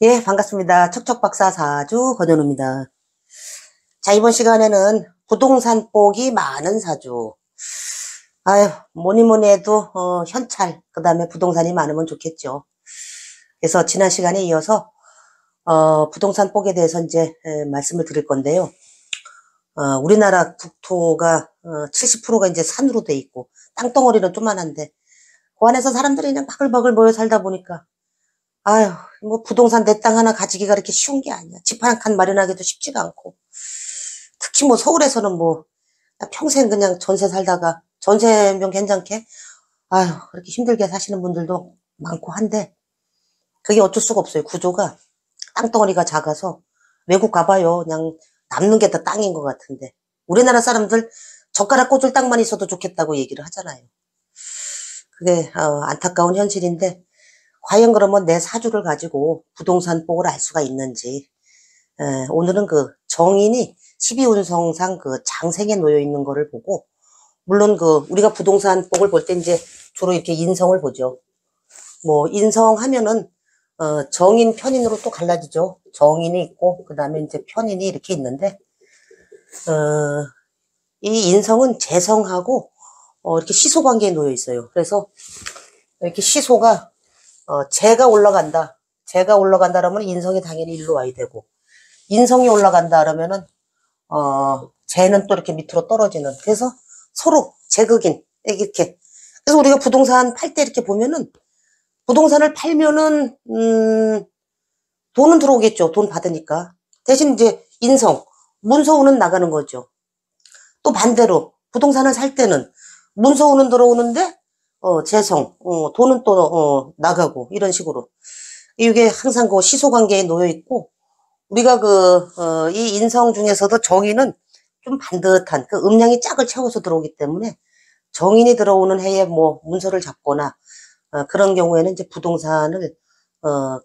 예, 반갑습니다. 척척박사 사주 권현우입니다. 자, 이번 시간에는 부동산 복이 많은 사주. 아유, 뭐니 뭐니 해도, 현찰, 그 다음에 부동산이 많으면 좋겠죠. 그래서 지난 시간에 이어서, 부동산 복에 대해서 이제, 말씀을 드릴 건데요. 우리나라 국토가, 70%가 이제 산으로 돼 있고, 땅덩어리는 조만한데, 그 안에서 사람들이 그냥 바글바글 모여 살다 보니까, 아유, 뭐 부동산 내 땅 하나 가지기가 그렇게 쉬운 게 아니야. 집 한 칸 마련하기도 쉽지가 않고. 특히 뭐 서울에서는 뭐 평생 그냥 전세 살다가 전세면 괜찮게 아유 그렇게 힘들게 사시는 분들도 많고 한데 그게 어쩔 수가 없어요. 구조가 땅덩어리가 작아서 외국 가봐요. 그냥 남는 게 다 땅인 것 같은데 우리나라 사람들 젓가락 꽂을 땅만 있어도 좋겠다고 얘기를 하잖아요. 그게 안타까운 현실인데 과연 그러면 내 사주를 가지고 부동산 복을 알 수가 있는지 오늘은 그 정인이 12운성상 그 장생에 놓여 있는 거를 보고 물론 그 우리가 부동산 복을 볼 때 이제 주로 이렇게 인성을 보죠. 뭐 인성하면은 정인 편인으로 또 갈라지죠. 정인이 있고 그다음에 이제 편인이 이렇게 있는데 이 인성은 재성하고 이렇게 시소 관계에 놓여 있어요. 그래서 이렇게 시소가 재가 올라간다. 재가 올라간다 그러면 인성이 당연히 일로 와야 되고 인성이 올라간다 그러면은 재는 또 이렇게 밑으로 떨어지는. 그래서 서로 제극인 이렇게. 그래서 우리가 부동산 팔 때 이렇게 보면은 부동산을 팔면은 돈은 들어오겠죠. 돈 받으니까. 대신 이제 인성, 문서운은 나가는 거죠. 또 반대로 부동산을 살 때는 문서운은 들어오는데 재성, 돈은 또 나가고 이런 식으로. 이게 항상 그 시소 관계에 놓여 있고 우리가 이 인성 중에서도 정인은 좀 반듯한 그 음량이 짝을 채워서 들어오기 때문에 정인이 들어오는 해에 뭐 문서를 잡거나 그런 경우에는 이제 부동산을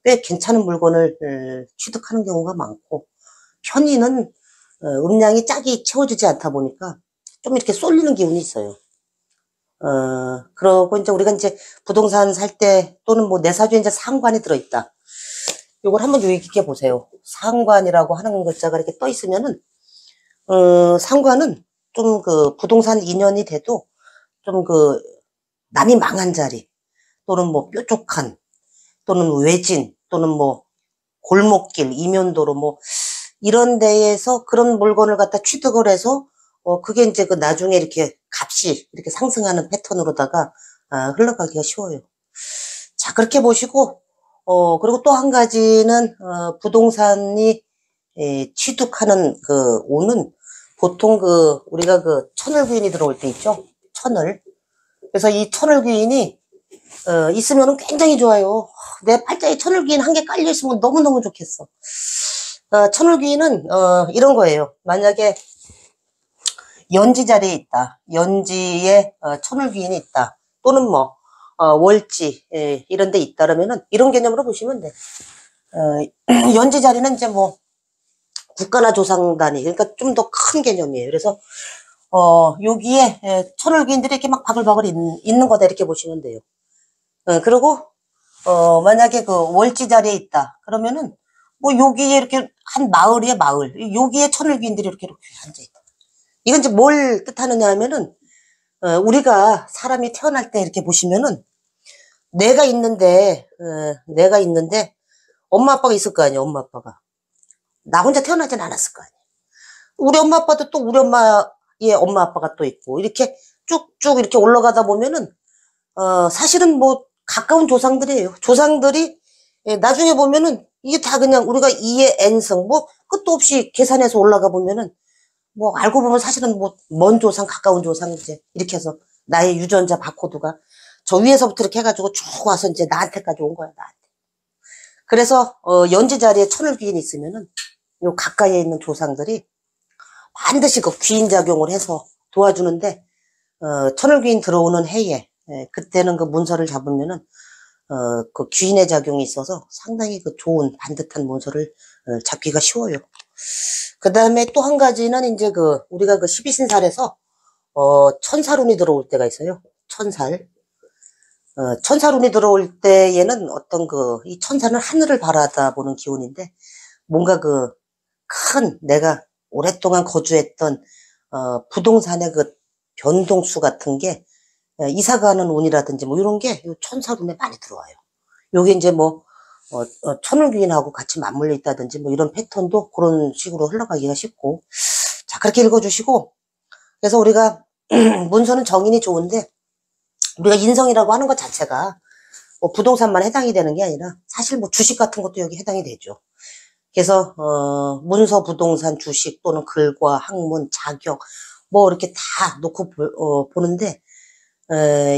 꽤 괜찮은 물건을 취득하는 경우가 많고 편의는 음량이 짝이 채워지지 않다 보니까 좀 이렇게 쏠리는 기운이 있어요. 그러고 이제 우리가 이제 부동산 살 때 또는 뭐 내 사주에 이제 상관이 들어있다. 요걸 한번 유의 깊게 보세요. 상관이라고 하는 글자가 이렇게 떠 있으면은 상관은 좀 그 부동산 인연이 돼도 좀 그 남이 망한 자리 또는 뭐 뾰족한 또는 외진 또는 뭐 골목길 이면도로 뭐 이런 데에서 그런 물건을 갖다 취득을 해서 그게 이제 그 나중에 이렇게 값이 이렇게 상승하는 패턴으로다가 흘러가기가 쉬워요. 자, 그렇게 보시고 그리고 또 한 가지는 부동산이 취득하는 그 오는 보통 우리가 천을귀인이 들어올 때 있죠. 천을. 그래서 이 천을귀인이 있으면 굉장히 좋아요. 내 팔자에 천을귀인 한 개 깔려 있으면 너무너무 좋겠어. 천을귀인은 이런 거예요. 만약에 연지 자리에 있다. 연지에 천을귀인이 있다. 또는 뭐 월지 이런 데 있다 그러면은 이런 개념으로 보시면 돼. 연지 자리는 이제 뭐 국가나 조상 단위 그러니까 좀 더 큰 개념이에요. 그래서 여기에 천을귀인들이 이렇게 막 바글바글 있는 거다 이렇게 보시면 돼요. 그리고 만약에 그 월지 자리에 있다 그러면은 뭐 여기에 이렇게 한 마을이야 마을 여기에 천을귀인들이 이렇게 앉아있다. 이건 이제 뭘 뜻하느냐 하면은 우리가 사람이 태어날 때 이렇게 보시면은 내가 있는데 엄마 아빠가 있을 거 아니야. 엄마 아빠가 나 혼자 태어나진 않았을 거 아니야. 우리 엄마 아빠도 또 우리 엄마의 엄마 아빠가 또 있고 이렇게 쭉쭉 이렇게 올라가다 보면은 사실은 뭐 가까운 조상들이에요. 조상들이 나중에 보면은 이게 다 그냥 우리가 2의 n성 뭐 끝도 없이 계산해서 올라가 보면은 뭐 알고 보면 사실은 뭐 먼 조상 가까운 조상 이제 이렇게 해서 나의 유전자 바코드가 저 위에서부터 이렇게 해가지고 쭉 와서 이제 나한테까지 온 거야. 나한테. 그래서 연지 자리에 천을귀인이 있으면은 요 가까이에 있는 조상들이 반드시 그 귀인 작용을 해서 도와주는데 천을귀인 들어오는 해에 그때는 그 문서를 잡으면은 그 귀인의 작용이 있어서 상당히 그 좋은 반듯한 문서를 잡기가 쉬워요. 그 다음에 또 한 가지는 이제 우리가 그 12신살에서 천살운이 들어올 때가 있어요. 천살. 천사룬이 들어올 때에는 어떤 이 천사는 하늘을 바라다 보는 기운인데, 뭔가 내가 오랫동안 거주했던, 부동산의 변동수 같은 게, 이사 가는 운이라든지 뭐 이런 게 이 천사룬에 많이 들어와요. 요게 이제 천을귀인하고 같이 맞물려 있다든지 뭐 이런 패턴도 그런 식으로 흘러가기가 쉽고. 자, 그렇게 읽어주시고, 그래서 우리가, 문서는 정인이 좋은데, 우리가 인성이라고 하는 것 자체가 뭐 부동산만 해당이 되는 게 아니라 사실 뭐 주식 같은 것도 여기 해당이 되죠. 그래서 문서, 부동산, 주식 또는 글과 학문, 자격 뭐 이렇게 다 놓고 보는데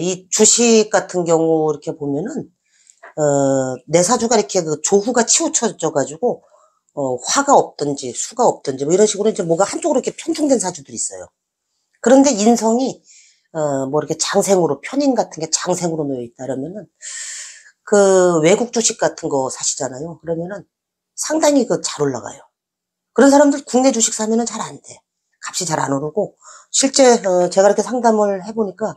이 주식 같은 경우 이렇게 보면은 내 사주가 이렇게 조후가 치우쳐져 가지고 화가 없든지 수가 없든지 뭐 이런 식으로 이제 뭐가 한쪽으로 이렇게 편중된 사주들이 있어요. 그런데 인성이 뭐 이렇게 장생으로 편인 같은 게 장생으로 놓여 있다 그러면은 외국 주식 같은 거 사시잖아요. 그러면은 상당히 잘 올라가요. 그런 사람들 국내 주식 사면은 잘 안 돼. 값이 잘 안 오르고 실제 제가 이렇게 상담을 해보니까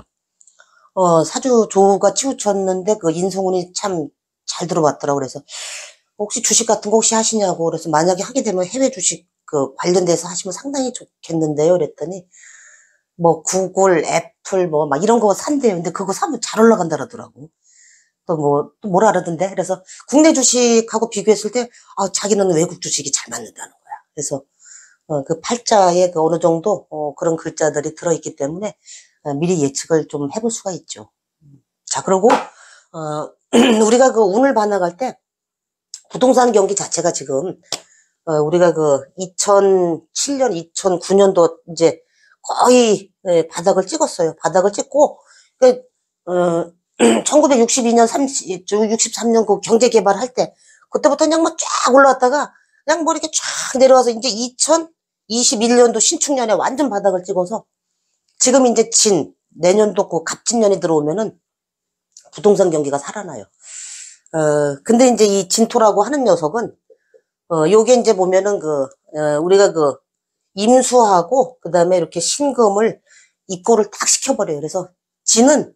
사주 조우가 치우쳤는데 인성운이 참 잘 들어왔더라고. 그래서 혹시 주식 같은 거 혹시 하시냐고. 그래서 만약에 하게 되면 해외 주식 관련돼서 하시면 상당히 좋겠는데요. 그랬더니 뭐 구글, 애플 뭐 막 이런 거 산대요. 근데 그거 사면 잘 올라간다 그러더라고. 또 뭐라 그러던데. 그래서 국내 주식하고 비교했을 때 자기는 외국 주식이 잘 맞는다는 거야. 그래서 그 팔자에 어느 정도 그런 글자들이 들어있기 때문에 미리 예측을 좀 해볼 수가 있죠. 자, 그리고 우리가 운을 반영할 때 부동산 경기 자체가 지금 우리가 2007년, 2009년도 이제 거의 바닥을 찍었어요. 바닥을 찍고 1962년, 63년 경제 개발할 때 그때부터 그냥 막 쫙 올라왔다가 그냥 뭐 이렇게 쫙 내려와서 이제 2021년도 신축년에 완전 바닥을 찍어서 지금 이제 내년도 갑진년이 들어오면은 부동산 경기가 살아나요. 근데 이제 이 진토라고 하는 녀석은 요게 이제 보면은 우리가 임수하고 그다음에 이렇게 신금을 입고를 딱 시켜버려요. 그래서 진은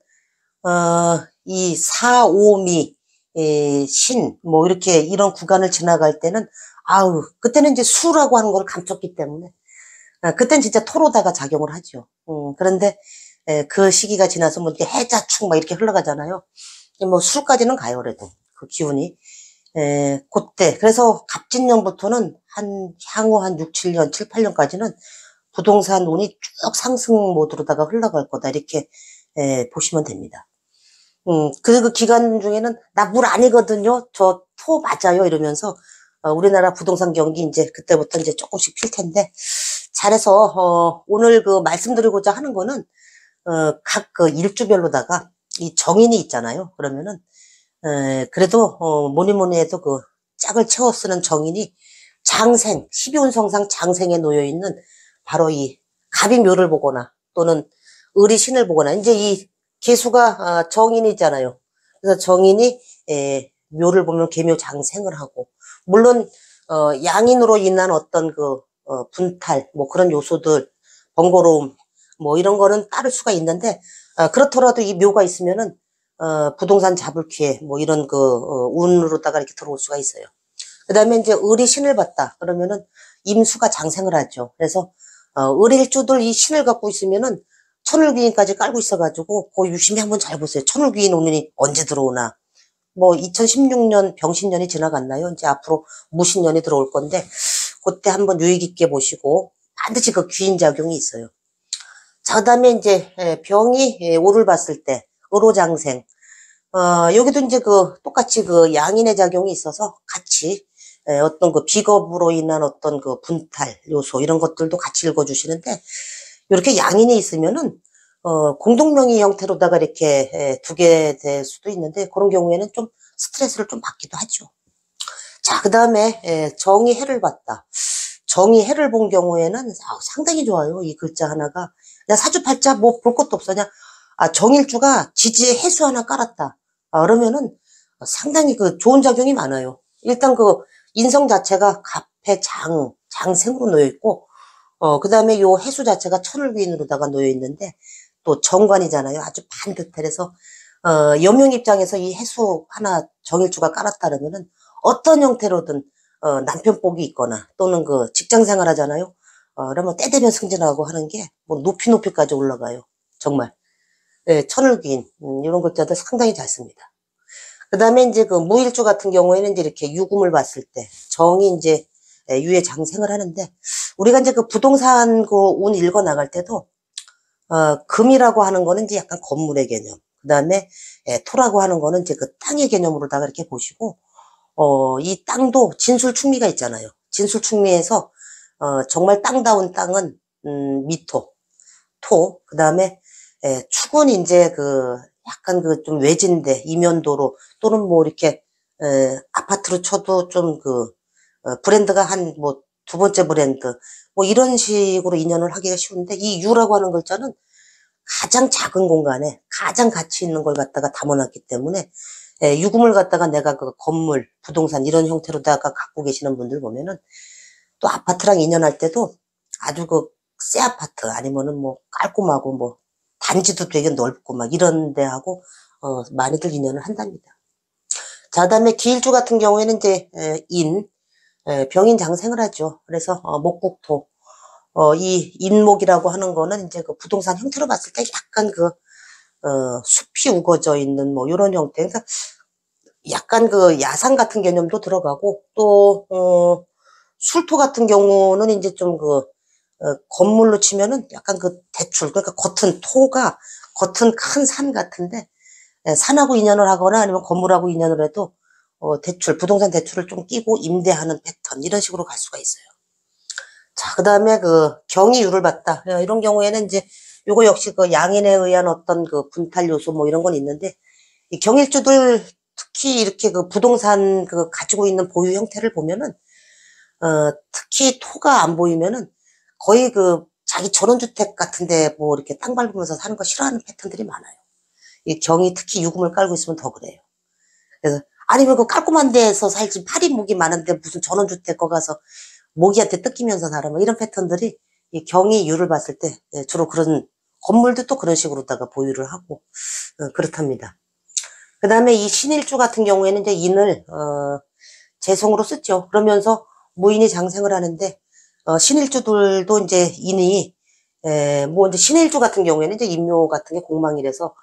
이 사오미 뭐 이렇게 이런 구간을 지나갈 때는 그때는 이제 수라고 하는 걸 감췄기 때문에 그때는 진짜 토로다가 작용을 하죠. 그런데 그 시기가 지나서 뭐 이렇게 해자축 막 이렇게 흘러가잖아요. 뭐 수까지는 가요. 그래도 그 기운이 그때 그래서 갑진년부터는 향후 한 6, 7년, 7, 8년까지는 부동산 운이 쭉 상승 모드로다가 흘러갈 거다 이렇게 보시면 됩니다. 그 기간 중에는 나 물 아니거든요. 저 토 맞아요. 이러면서 우리나라 부동산 경기 이제 그때부터 이제 조금씩 필 텐데 잘해서 오늘 말씀드리고자 하는 거는 각 일주별로다가 이 정인이 있잖아요. 그러면은 그래도 뭐니 해도 짝을 채워 쓰는 정인이 장생 12운성상 장생에 놓여 있는 바로 이 갑이 묘를 보거나 또는 을이 신을 보거나 이제 이 개수가 정인이잖아요. 그래서 정인이 묘를 보면 개묘 장생을 하고 물론 양인으로 인한 어떤 분탈 뭐 그런 요소들 번거로움 뭐 이런 거는 따를 수가 있는데 그렇더라도 이 묘가 있으면은 부동산 잡을 기회 뭐 이런 운으로다가 이렇게 들어올 수가 있어요. 그다음에 이제 을이 신을 봤다 그러면은 임수가 장생을 하죠. 그래서 을일주들 이 신을 갖고 있으면은 천을귀인까지 깔고 있어가지고 유심히 한번 잘 보세요. 천을귀인 운이 언제 들어오나. 뭐 2016년 병신년이 지나갔나요? 이제 앞으로 무신년이 들어올 건데 그때 한번 유의 깊게 보시고 반드시 귀인 작용이 있어요. 자, 그다음에 이제 병이 오를 봤을 때 을오장생. 여기도 이제 똑같이 양인의 작용이 있어서 같이 어떤 비겁으로 인한 어떤 분탈 요소 이런 것들도 같이 읽어주시는데 이렇게 양인이 있으면은 공동명의 형태로다가 이렇게 두게 될 수도 있는데 그런 경우에는 좀 스트레스를 좀 받기도 하죠. 자, 그 다음에 정이 해를 봤다. 정이 해를 본 경우에는 상당히 좋아요. 이 글자 하나가 그냥 사주팔자 뭐 볼 것도 없어. 그냥 정일주가 지지에 해수 하나 깔았다. 그러면은 상당히 좋은 작용이 많아요. 일단 인성 자체가 갑의 장생으로 놓여 있고 그 다음에 요 해수 자체가 천을귀인으로다가 놓여 있는데 또 정관이잖아요. 아주 반듯해서 여명 입장에서 이 해수 하나 정일주가 깔았다 그러면은 어떤 형태로든 남편복이 있거나 또는 그 직장 생활 하잖아요. 그러면 때 되면 승진하고 하는 게 뭐 높이까지 올라가요. 정말. 네, 천을귀인 이런 글자들 상당히 잘 씁니다. 그 다음에 이제 그 무일주 같은 경우에는 이제 이렇게 유금을 봤을 때 정이 이제 유의 장생을 하는데 우리가 이제 그 부동산 그 운 읽어 나갈 때도 금이라고 하는 거는 이제 약간 건물의 개념. 그 다음에 토라고 하는 거는 이제 그 땅의 개념으로다가 이렇게 보시고 이 땅도 진술충미가 있잖아요. 진술충미에서 정말 땅다운 땅은 미토, 토. 그 다음에 축은 이제 그 약간 그 좀 외진데 이면도로 또는 뭐 이렇게 아파트로 쳐도 좀 그 브랜드가 한 뭐 두 번째 브랜드 뭐 이런 식으로 인연을 하기가 쉬운데 이 유라고 하는 글자는 가장 작은 공간에 가장 가치 있는 걸 갖다가 담아놨기 때문에 유금을 갖다가 내가 그 건물, 부동산 이런 형태로다가 갖고 계시는 분들 보면은 또 아파트랑 인연할 때도 아주 그 새 아파트 아니면은 뭐 깔끔하고 뭐 단지도 되게 넓고 막 이런 데하고 많이들 인연을 한답니다. 자, 그다음에 기일주 같은 경우에는 이제 병인 장생을 하죠. 그래서 목국토 이 인목이라고 하는 거는 이제 그 부동산 형태로 봤을 때 약간 그 숲이 우거져 있는 뭐 이런 형태. 그러니까 약간 그 야산 같은 개념도 들어가고 또 술토 같은 경우는 이제 좀 그 건물로 치면은 약간 그 대출 그러니까 겉은 토가 겉은 큰 산 같은데 산하고 인연을 하거나 아니면 건물하고 인연을 해도 대출 부동산 대출을 좀 끼고 임대하는 패턴 이런 식으로 갈 수가 있어요. 자, 그 다음에 그 경이유를 봤다. 이런 경우에는 이제 요거 역시 그 양인에 의한 어떤 그 분탈 요소 뭐 이런 건 있는데 이 경일주들 특히 이렇게 그 부동산 그 가지고 있는 보유 형태를 보면은 특히 토가 안 보이면은 거의 그 자기 전원주택 같은데 뭐 이렇게 땅 밟으면서 사는 거 싫어하는 패턴들이 많아요. 이 경이 특히 유금을 깔고 있으면 더 그래요. 그래서 아니면 그 깔끔한 데에서 살지 파리 모기 많은데 무슨 전원주택 거 가서 모기한테 뜯기면서 살아 뭐 이런 패턴들이 이 경이 유를 봤을 때 주로 그런 건물도 또 그런 식으로다가 보유를 하고 그렇답니다. 그 다음에 이 신일주 같은 경우에는 이제 인을 재성으로 쓰죠. 그러면서 무인이 장생을 하는데 신일주들도 이제 인이 뭐 이제 신일주 같은 경우에는 이제 인묘 같은 게 공망이라서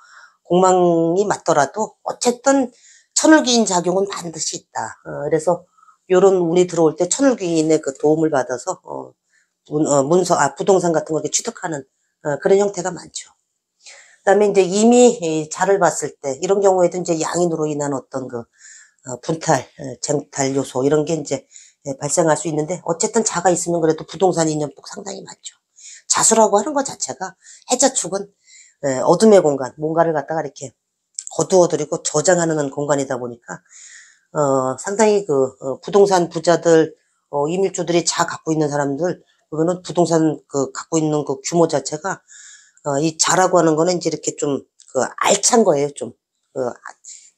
공망이 맞더라도 어쨌든 천을귀인 작용은 반드시 있다. 그래서 요런 운이 들어올 때 천을귀인의 그 도움을 받아서 부동산 같은 거 이렇게 취득하는 그런 형태가 많죠. 그다음에 이제 이미 자를 봤을 때 이런 경우에도 이제 양인으로 인한 어떤 그 분탈, 쟁탈 요소 이런 게 이제 발생할 수 있는데 어쨌든 자가 있으면 그래도 부동산 인연복 상당히 많죠. 자수라고 하는 것 자체가 해자축은 어둠의 공간, 뭔가를 갖다가 이렇게 거두어들이고 저장하는 공간이다 보니까 상당히 그 부동산 부자들, 이밀주들이 자 갖고 있는 사람들 그거는 부동산 그 갖고 있는 그 규모 자체가 이 자라고 하는 거는 이제 이렇게 좀 그 알찬 거예요. 좀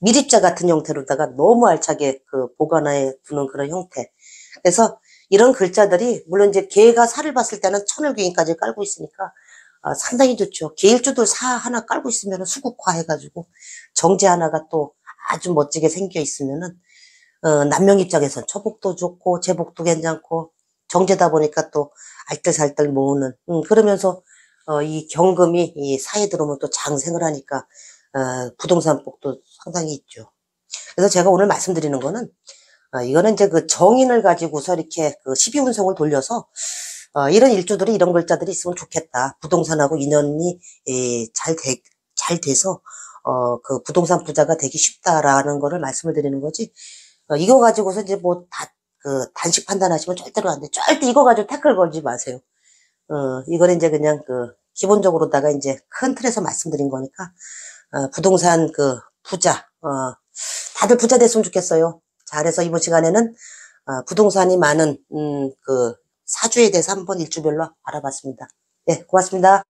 미립자 같은 형태로다가 너무 알차게 그 보관해 두는 그런 형태. 그래서 이런 글자들이 물론 이제 개가 살을 봤을 때는 천을귀인까지 깔고 있으니까 상당히 좋죠. 개일주도 사 하나 깔고 있으면 수국화 해가지고 정제 하나가 또 아주 멋지게 생겨 있으면은 남명 입장에선 처복도 좋고 제복도 괜찮고 정제다 보니까 또 알뜰살뜰 모으는 그러면서 이 경금이 이 사에 들어오면 또 장생을 하니까 부동산 복도 상당히 있죠. 그래서 제가 오늘 말씀드리는 거는 이거는 이제 그 정인을 가지고서 이렇게 그 12운성을 돌려서 이런 일주들이 이런 글자들이 있으면 좋겠다. 부동산하고 인연이 잘 돼서 그 부동산 부자가 되기 쉽다라는 거를 말씀을 드리는 거지. 이거 가지고서 이제 뭐 그 단식 판단하시면 절대로 안 돼. 절대 이거 가지고 태클 걸지 마세요. 이거는 이제 그냥 그 기본적으로다가 이제 큰 틀에서 말씀드린 거니까 부동산 그 부자 다들 부자 됐으면 좋겠어요. 자, 그래서 이번 시간에는 부동산이 많은 그 사주에 대해서 한번 일주별로 알아봤습니다. 네, 고맙습니다.